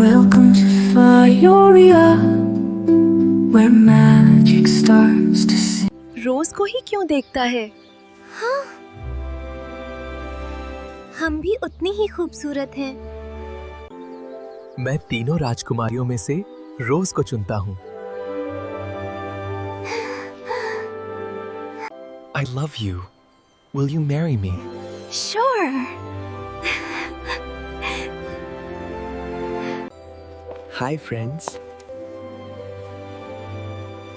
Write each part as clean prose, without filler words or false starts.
Welcome to Fioria, where magic starts to sing. रोज को ही क्यों देखता है? हाँ, हम भी उतनी ही खूबसूरत हैं। मैं तीनों राजकुमारियों में से रोज को चुनता हूँ। I love you. Will you marry me? Sure. Hi friends.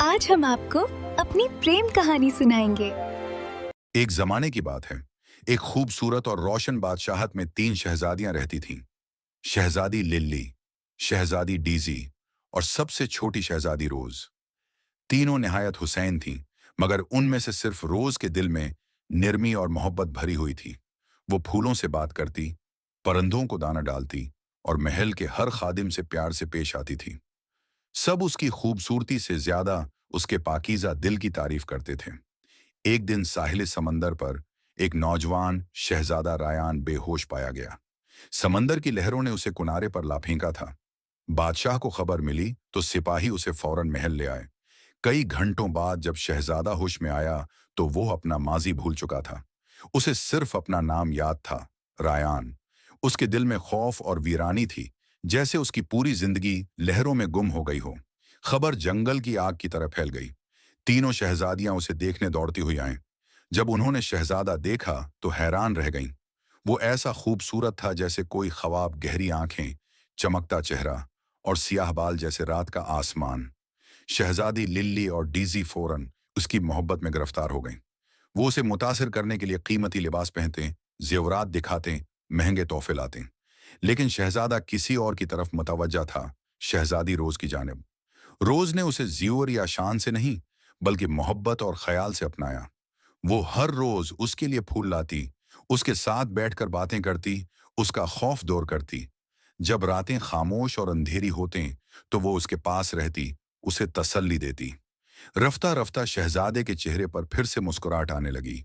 आज हम आपको अपनी प्रेम कहानी सुनाएंगे। एक जमाने की बात है। एक खूबसूरत और रोशन बादशाहत में 3 शहजादियां रहती थीं। शहजादी लिल्ली, शहजादी डीजी और सबसे छोटी शहजादी रोज। तीनों निहायत हुसैन थीं, मगर उनमें से सिर्फ रोज के दिल में नरमी और मोहब्बत भरी हुई थी। वो फूलों से बात करती, परिंदों को दाना डालती और महल के हर खादिम से प्यार से पेश आती थी। सब उसकी खूबसूरती से ज्यादा उसके पाकीज़ा दिल की तारीफ करते थे। एक दिन साहिल समंदर पर एक नौजवान शहजादा रायान बेहोश पाया गया। समंदर की लहरों ने उसे किनारे पर ला फेंका था। बादशाह को खबर मिली तो सिपाही उसे फौरन महल ले आए। कई घंटों बाद जब शहजादा होश में आया तो वो अपना माजी भूल चुका था। उसे सिर्फ अपना नाम याद था, रायान। उसके दिल में खौफ और वीरानी थी, जैसे उसकी पूरी जिंदगी लहरों में गुम हो गई हो। खबर जंगल की आग की तरह फैल गई। तीनों शहजादियां उसे देखने दौड़ती हुई आईं। जब उन्होंने शहजादा देखा तो हैरान रह गईं। वो ऐसा खूबसूरत था जैसे कोई ख्वाब, गहरी आंखें, चमकता चेहरा और सियाह बाल जैसे रात का आसमान। शहजादी लिल्ली और डीजी फौरन उसकी मोहब्बत में गिरफ्तार हो गईं। वो उसे मुतासिर करने के लिए कीमती लिबास पहनते, जेवरात दिखाते, महंगे तोहफे लाते, लेकिन शहजादा किसी और की तरफ मुतवज्जा था, शहजादी रोज की जानिब। रोज ने उसे ज़ियोर या शान से नहीं, बल्कि मोहब्बत और ख्याल से अपनाया। वो हर रोज उसके लिए फूल लाती, उसके साथ बैठकर बातें करती, उसका खौफ दूर करती। जब रातें खामोश और अंधेरी होते तो वो उसके पास रहती, उसे तसल्ली देती। रफ्ता रफ्ता शहजादे के चेहरे पर फिर से मुस्कुराहट आने लगी।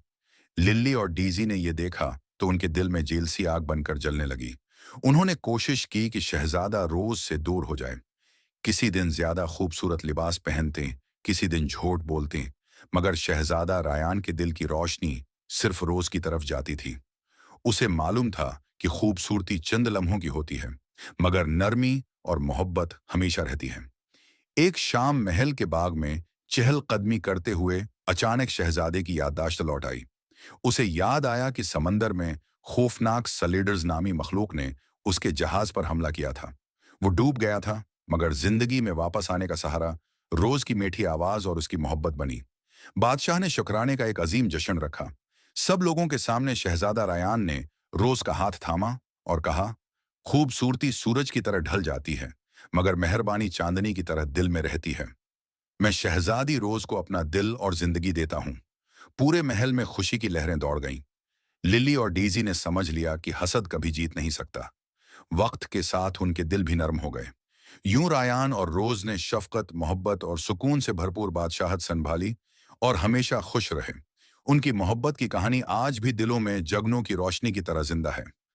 लिल्ली और डीजी ने यह देखा तो उनके दिल में जेल सी आग बनकर जलने लगी। उन्होंने कोशिश की कि शहजादा रोज से दूर हो जाए। किसी दिन ज्यादा खूबसूरत लिबास पहनते, किसी दिन झूठ बोलते, मगर शहजादा रायान के दिल की रोशनी सिर्फ रोज की तरफ जाती थी। उसे मालूम था कि खूबसूरती चंद लम्हों की होती है, मगर नरमी और मोहब्बत हमेशा रहती है। एक शाम महल के बाग में चहलकदमी करते हुए अचानक शहजादे की याददाश्त लौट आई। उसे याद आया कि समंदर में खौफनाक सलेडर्स नामी मखलूक ने उसके जहाज पर हमला किया था। वो डूब गया था, मगर जिंदगी में वापस आने का सहारा रोज की मीठी आवाज और उसकी मोहब्बत बनी। बादशाह ने शुक्राने का एक अजीम जश्न रखा। सब लोगों के सामने शहजादा रायान ने रोज का हाथ थामा और कहा, खूबसूरती सूरज की तरह ढल जाती है, मगर मेहरबानी चांदनी की तरह दिल में रहती है। मैं शहजादी रोज को अपना दिल और जिंदगी देता हूं। पूरे महल में खुशी की लहरें दौड़ गईं। लिली और डीजी ने समझ लिया कि हसद कभी जीत नहीं सकता। वक्त के साथ उनके दिल भी नरम हो गए। यूं रायान और रोज ने शफकत, मोहब्बत और सुकून से भरपूर बादशाहत संभाली और हमेशा खुश रहे। उनकी मोहब्बत की कहानी आज भी दिलों में जगनों की रोशनी की तरह जिंदा है।